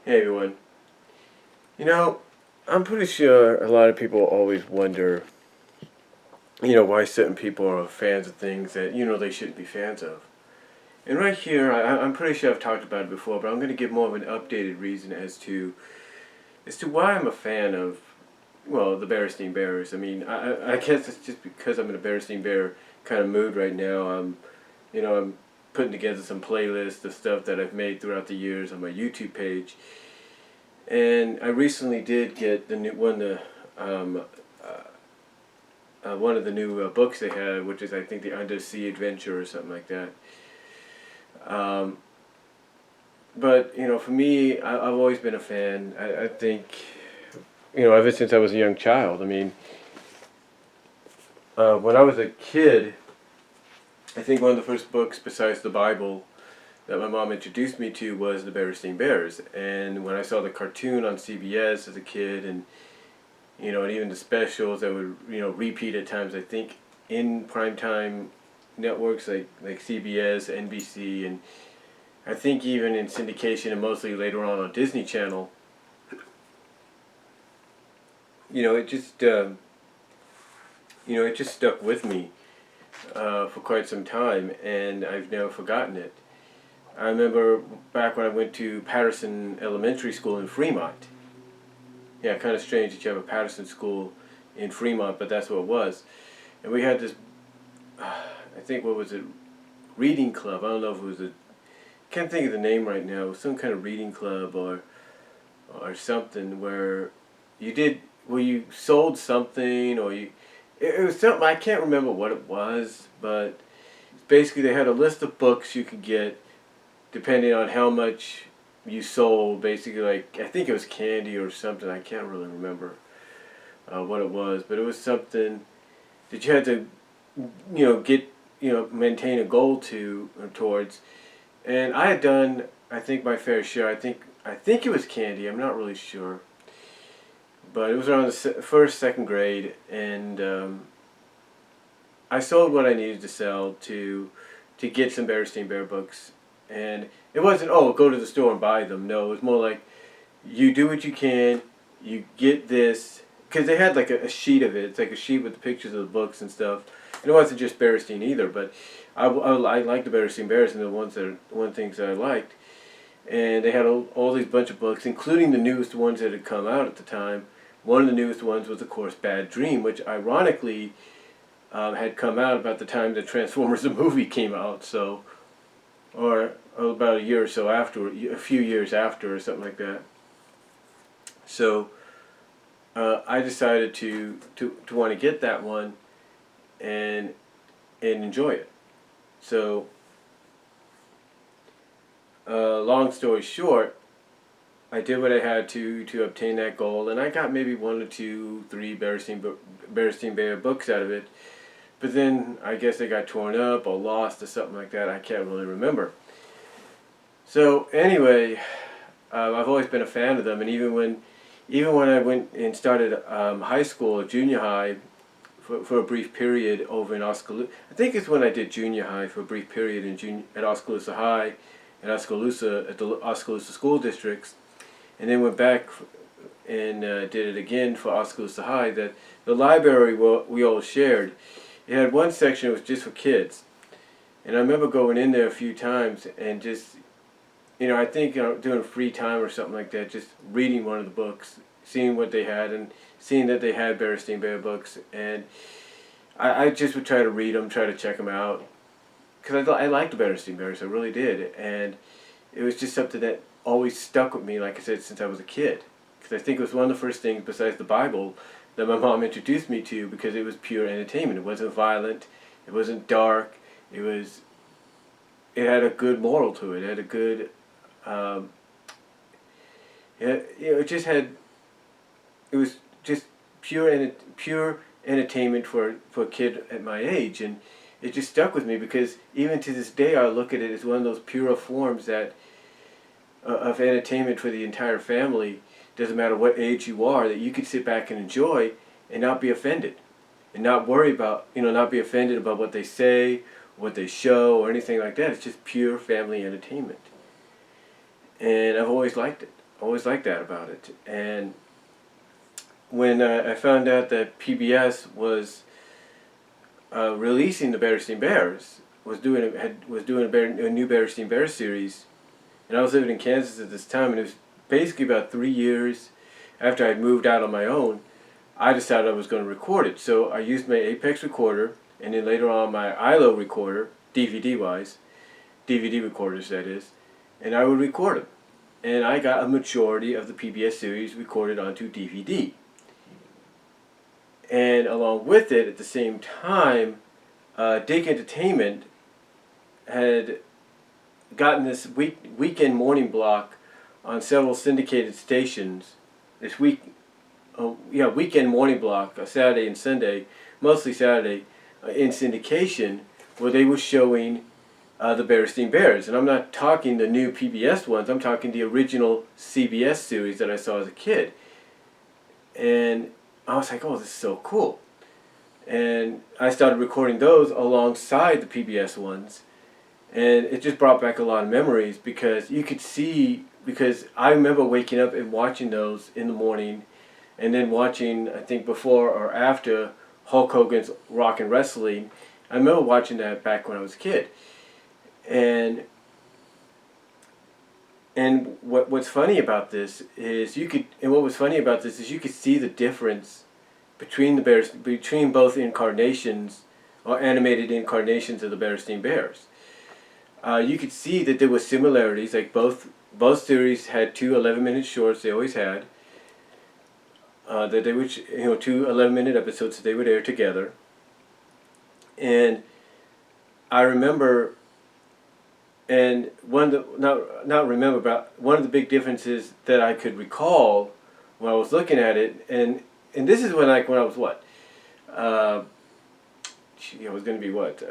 Hey everyone. You know, I'm pretty sure a lot of people always wonder, why certain people are fans of things that, they shouldn't be fans of. And right here, I'm pretty sure I've talked about it before, but I'm going to give more of an updated reason as to why I'm a fan of, well, the Berenstain Bears. I mean, I guess it's just because I'm in a Berenstain Bear kind of mood right now. I'm putting together some playlists of stuff that I've made throughout the years on my YouTube page. And I recently did get the new um, one of the new books they had, which is I think the Undersea Adventure or something like that. Um, but for me, I've always been a fan. I think ever since I was a young child. I mean, when I was a kid, I think one of the first books besides the Bible that my mom introduced me to was the Berenstain Bears. And when I saw the cartoon on CBS as a kid, and even the specials that would repeat at times. I think in primetime networks like CBS, NBC, and I think even in syndication and mostly later on Disney Channel. It just it just stuck with me for quite some time, and I've never forgotten it. I remember back when I went to Patterson Elementary School in Fremont. Yeah, kind of strange that you have a Patterson school in Fremont, but that's what it was. And we had this, I think, what was it, reading club. I don't know if it was can't think of the name right now. It was some kind of reading club or something where you sold something or it was something, I can't remember what it was, but basically they had a list of books you could get depending on how much you sold. Basically, like I think it was candy or something. I can't really remember what it was, but it was something that you had to get maintain a goal to or towards. And I had done, I think, my fair share. I think it was candy. I'm not really sure, but it was around the first, second grade, and I sold what I needed to sell to get some Berenstain Bear books. And it wasn't, oh, go to the store and buy them. No, it was more like you do what you can, you get this, because they had like a sheet of it. It's like a sheet with the pictures of the books and stuff. And it wasn't just Berenstain either, but I liked the Berenstain Bears and one things that I liked. And they had all these bunch of books, including the newest ones that had come out at the time. One of the newest ones was, of course, Bad Dream, which ironically had come out about the time that Transformers the movie came out. So, or about a year or so after, a few years after, or something like that. So I decided to want to get that one and enjoy it. So long story short, I did what I had to obtain that goal, and I got maybe one or two, three Berenstain Bear books out of it. But then I guess they got torn up or lost or something like that. I can't really remember. So anyway, I've always been a fan of them, and even when I went and started high school, junior high, for a brief period over in Oskaloosa. I think it's when I did junior high for a brief period at Oskaloosa High, at the Oskaloosa school districts, and then went back and did it again for Oskaloosa High. That the library we all shared, it had one section that was just for kids, and I remember going in there a few times and just, I think doing free time or something like that, just reading one of the books, seeing what they had, and seeing that they had Berenstain Bear books, and I just would try to read them, try to check them out, because I liked the Berenstain Bears, I really did, and it was just something that always stuck with me, like I said, since I was a kid, because I think it was one of the first things besides the Bible that my mom introduced me to, because it was pure entertainment. It wasn't violent, it wasn't dark, it had a good moral to it. It had a good, it just had, it was just pure entertainment for a kid at my age, and it just stuck with me because even to this day I look at it as one of those pure forms that of entertainment for the entire family. Doesn't matter what age you are, that you could sit back and enjoy and not be offended, and not worry about not be offended about what they say, what they show, or anything like that. It's just pure family entertainment, and I've always liked it. Always liked that about it. And when I found out that PBS was releasing the Berenstain Bears, was doing a new Berenstain Bears series, and I was living in Kansas at this time, and it was basically about 3 years after I'd moved out on my own. I decided I was going to record it, so I used my Apex recorder, and then later on my ILO recorder, DVD-wise, DVD recorders that is, and I would record them. And I got a majority of the PBS series recorded onto DVD. And along with it, at the same time, Dig Entertainment had gotten this weekend morning block on several syndicated stations. This weekend morning block, Saturday and Sunday, mostly Saturday, in syndication, where they were showing the Berenstain Bears. And I'm not talking the new PBS ones, I'm talking the original CBS series that I saw as a kid. And I was like, oh, this is so cool. And I started recording those alongside the PBS ones. And it just brought back a lot of memories because you could see, because I remember waking up and watching those in the morning and then watching, I think before or after Hulk Hogan's Rock and Wrestling. I remember watching that back when I was a kid. And what's funny about this is you could see the difference between between both incarnations or animated incarnations of the Berenstain Bears. You could see that there were similarities, like both series had two 11-minute shorts. They always had that they would, two 11-minute episodes that they would air together. And I remember, and one of the big differences that I could recall when I was looking at it, and this is when I was what, I was going to be what.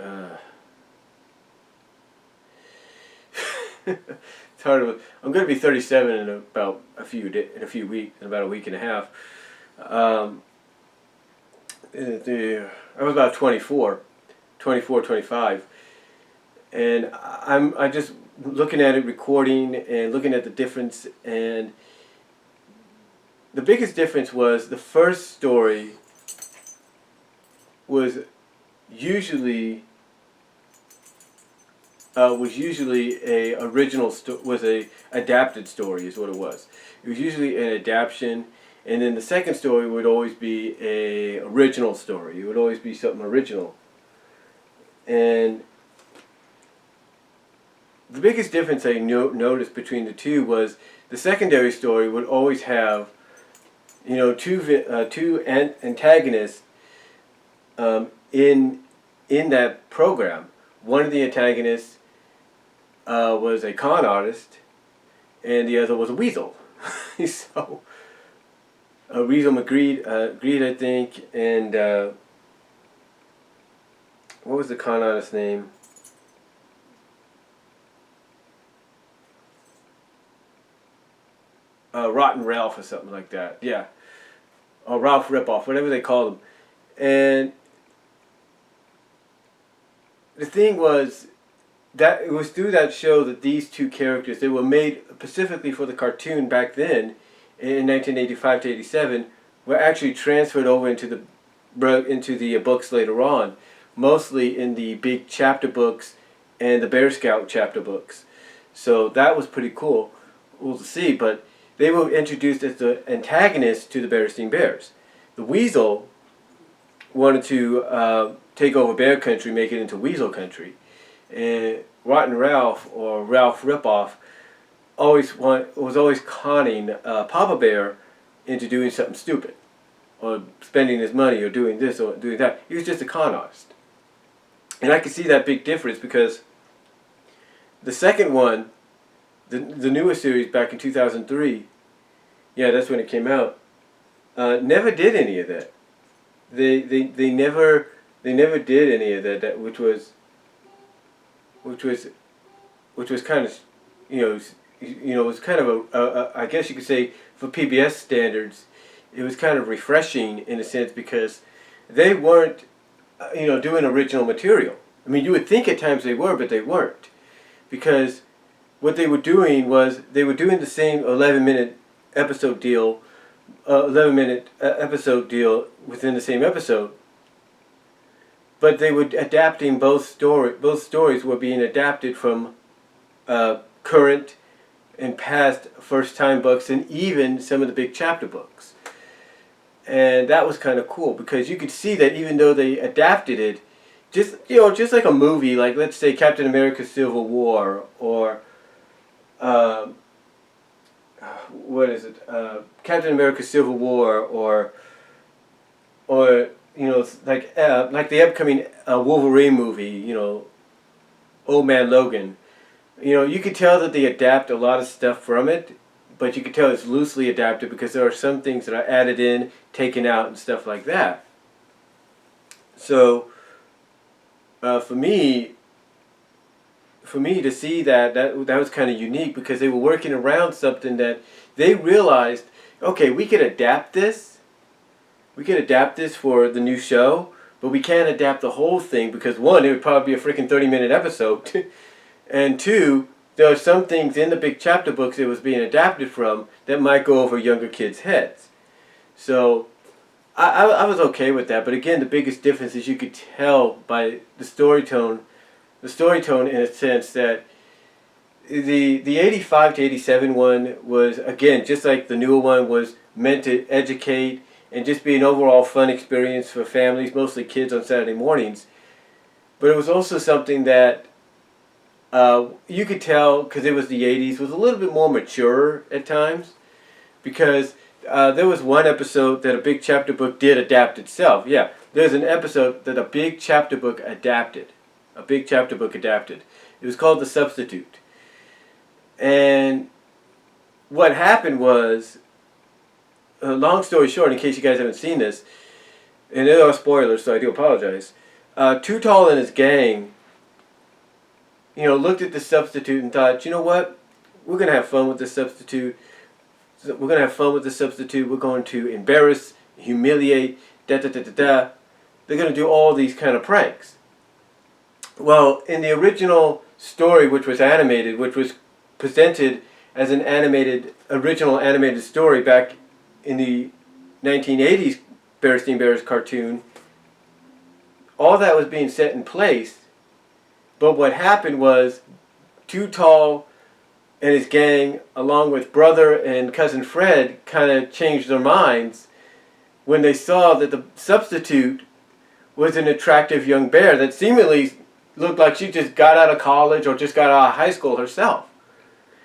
It's hard to, I'm going to be 37 in about a week and a half. I was about 24, 25, and I just looking at it, recording and looking at the difference, and the biggest difference was the first story was usually a adapted story is what it was. It was usually an adaptation, and then the second story would always be a original story. It would always be something original. And the biggest difference I noticed between the two was the secondary story would always have, two antagonists in that program. One of the antagonists was a con artist, and the other was a weasel. So, Weasel McGreed, I think, and what was the con artist's name? Rotten Ralph or something like that. Yeah, or Ralph Ripoff, whatever they called him. And the thing was that it was through that show that these two characters, they were made specifically for the cartoon back then in 1985 to 87, were actually transferred over into the books later on, mostly in the big chapter books and the Bear Scout chapter books. So that was pretty cool to see, but they were introduced as the antagonists to the Berenstain Bears. The Weasel wanted to take over Bear Country, make it into Weasel Country. And Rotten Ralph, or Ralph Ripoff, was always conning Papa Bear into doing something stupid, or spending his money, or doing this or doing that. He was just a con artist. And I could see that big difference because the second one, the newest series back in 2003, yeah, that's when it came out, never did any of that. They never did any of that, which was kind of, it was kind of I guess you could say for PBS standards, it was kind of refreshing in a sense because they weren't, doing original material. I mean, you would think at times they were, but they weren't, because what they were doing was they were doing the same 11-minute episode deal, 11-minute episode deal within the same episode, but they were adapting both story. Both stories were being adapted from current and past first-time books, and even some of the big chapter books. And that was kind of cool because you could see that even though they adapted it, just like a movie, like let's say Captain America: Civil War, or what is it? Captain America: Civil War, or like the upcoming Wolverine movie, Old Man Logan. You could tell that they adapt a lot of stuff from it, but you could tell it's loosely adapted because there are some things that are added in, taken out, and stuff like that. So, for me to see that was kind of unique because they were working around something that they realized, okay, we could adapt this. We could adapt this for the new show, but we can't adapt the whole thing because one, it would probably be a freaking 30-minute episode. And two, there are some things in the big chapter books it was being adapted from that might go over younger kids' heads. So I was okay with that. But again, the biggest difference is you could tell by the story tone in a sense that the 85 to 87 one was, again, just like the newer one, was meant to educate and just be an overall fun experience for families, mostly kids on Saturday mornings. But it was also something that you could tell, because it was the 80s, was a little bit more mature at times, because there was one episode that a big chapter book did adapt itself. Yeah, there's an episode that a big chapter book adapted. It was called The Substitute. And what happened was, long story short, in case you guys haven't seen this, and there are spoilers, so I do apologize, Too Tall and his gang looked at the substitute and thought, you know what? We're going to have fun with the substitute. We're going to embarrass, humiliate, da-da-da-da-da. They're going to do all these kind of pranks. Well, in the original story, which was animated, which was presented as an original animated story back in the 1980s Berenstain Bears cartoon, all that was being set in place. But what happened was, Too Tall and his gang, along with brother and cousin Fred, kind of changed their minds when they saw that the substitute was an attractive young bear that seemingly looked like she just got out of college or just got out of high school herself.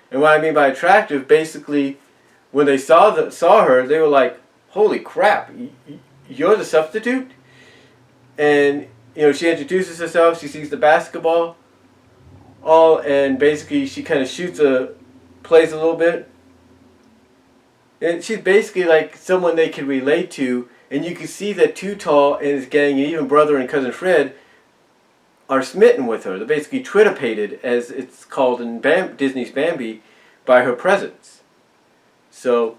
And what I mean by attractive, basically, when they saw her, they were like, "Holy crap, you're the substitute?" And she introduces herself. She sees the basketball, and basically she kind of plays a little bit. And she's basically like someone they can relate to, and you can see that Too Tall and his gang, and even brother and cousin Fred, are smitten with her. They're basically tritopated, as it's called in Disney's Bambi, by her presence. So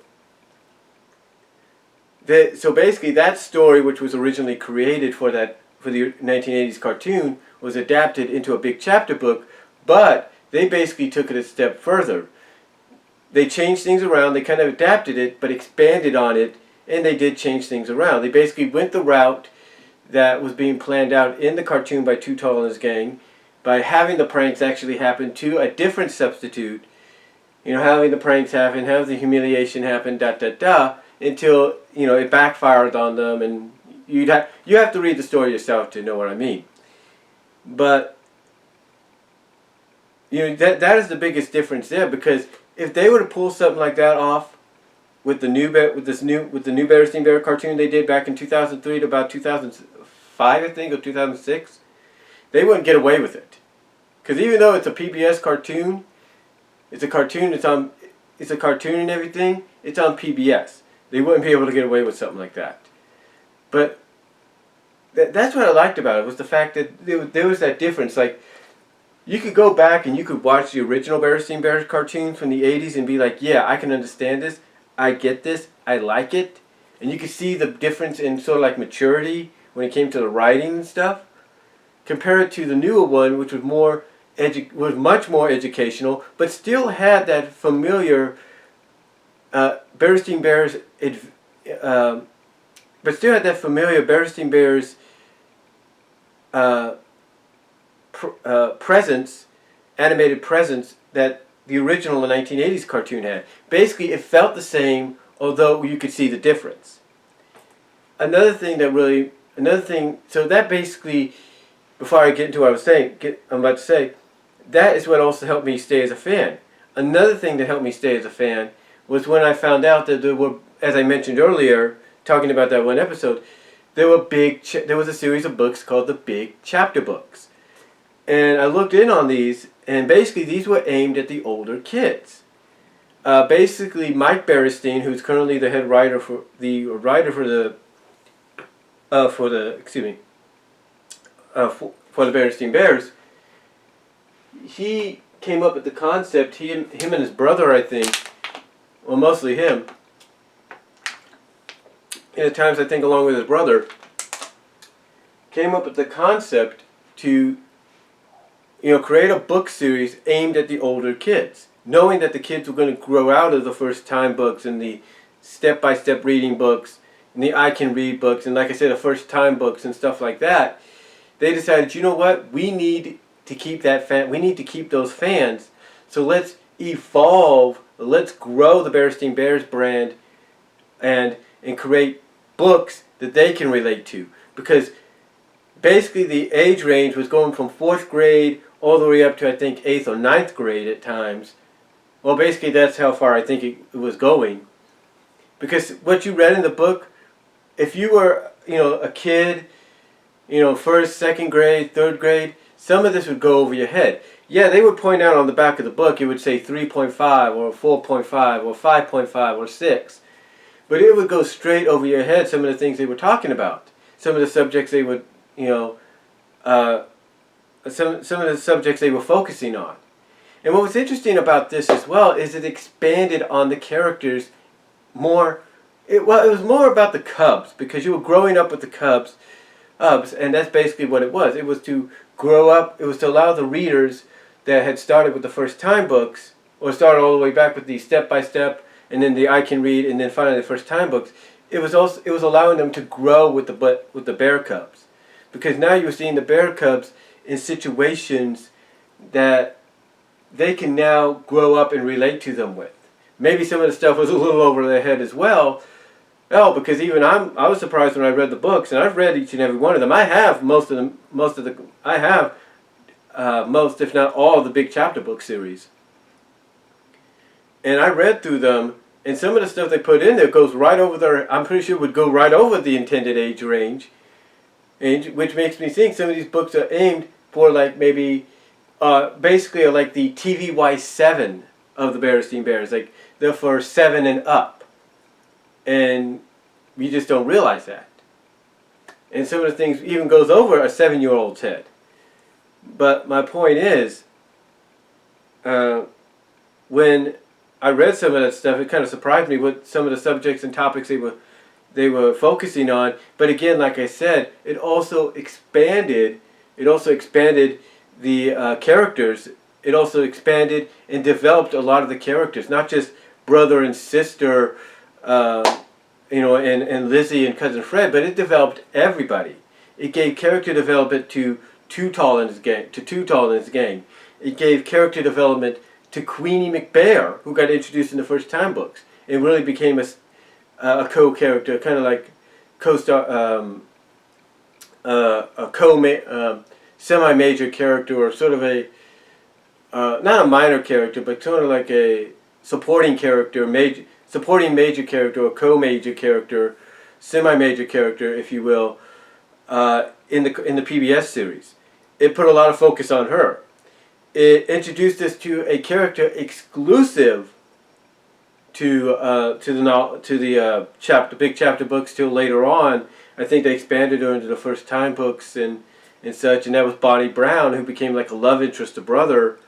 basically that story, which was originally created for the 1980s cartoon, was adapted into a big chapter book, but they basically took it a step further. They changed things around, they kind of adapted it, but expanded on it, and they did change things around. They basically went the route that was being planned out in the cartoon by Too Tall and his gang, by having the pranks actually happen to a different substitute, having the pranks happen, having the humiliation happen, until, it backfired on them, and you have to read the story yourself to know what I mean. But that is the biggest difference there, because if they were to pull something like that off with the new Berenstain Bear cartoon they did back in 2003 to about 2005, I think, or 2006, they wouldn't get away with it. Because even though it's a PBS cartoon, it's a cartoon and everything, it's on PBS. They wouldn't be able to get away with something like that. But that's what I liked about it, was the fact that there was that difference. Like, you could go back and you could watch the original Berenstain Bears cartoons from the 80s and be like, yeah, I can understand this, I get this, I like it. And you could see the difference in sort of like maturity when it came to the writing and stuff. Compare it to the newer one, which was more was much more educational, but still had that familiar Berenstain Bears, but still had that familiar Berenstain Bears presence, animated presence that the original 1980s cartoon had. Basically, it felt the same, although you could see the difference. Another thing, so that basically, before I get into what I'm about to say, that is what also helped me stay as a fan. Another thing that helped me stay as a fan was when I found out that there were, as I mentioned earlier, talking about that one episode, there was a series of books called the Big Chapter Books. And I looked in on these, and basically these were aimed at the older kids. Basically, Mike Berenstain, who's currently the head writer for the Berenstain Bears, he came up with the concept. Him and his brother, I think, well, mostly him. And at times, I think, along with his brother, came up with the concept to, create a book series aimed at the older kids, knowing that the kids were going to grow out of the first time books and the step-by-step reading books and the I Can Read books and, like I said, the first time books and stuff like that. They decided, you know what, we need to keep we need to keep those fans, so let's evolve, let's grow the Berenstain Bears brand and create books that they can relate to. Because basically the age range was going from 4th grade all the way up to, I think, 8th or 9th grade at times. Well, basically that's how far I think it was going. Because what you read in the book, if you were, a kid, 1st, 2nd grade, 3rd grade, some of this would go over your head. Yeah, they would point out on the back of the book, it would say 3.5 or 4.5 or 5.5 or 6. But it would go straight over your head, some of the things they were talking about. Some of the subjects they would, some of the subjects they were focusing on. And what was interesting about this as well is it expanded on the characters more. It was more about the Cubs, because you were growing up with the Cubs, and that's basically what it was. It was to grow up, it was to allow the readers that had started with the first time books, or started all the way back with the step-by-step, and then the I Can Read, and then finally the first time books. It was allowing them to grow with the Bear Cubs, because now you were seeing the Bear Cubs in situations that they can now grow up and relate to them with. Maybe some of the stuff was a little over their head as well. Oh, because even I was surprised when I read the books, and I've read each and every one of them. I have most, if not all, of the Big Chapter Book series. And I read through them, and some of the stuff they put in there goes right over I'm pretty sure would go right over the intended age range, which makes me think some of these books are aimed for, like, maybe, basically like the TVY7 of the Berenstain Bears. Like, they're for 7 and up. And you just don't realize that. And some of the things even goes over a 7-year-old's head. But my point is, when I read some of that stuff, it kind of surprised me what some of the subjects and topics they were focusing on. But again, like I said, it also expanded the characters. It also expanded and developed a lot of the characters, not just brother and sister, and Lizzie and Cousin Fred, but it developed everybody. It gave character development to Too Tall and his gang. It gave character development to Queenie McBear, who got introduced in the first time books and really became a co-character, kind of like co-star, semi-major character, or sort of a not a minor character, but sort of like a supporting character, supporting major character, or co-major character, semi-major character, if you will, in the PBS series. It put a lot of focus on her. It introduced us to a character exclusive to the Big Chapter Books till later on. I think they expanded her into the first time books and such, and that was Bonnie Brown, who became like a love interest, a brother,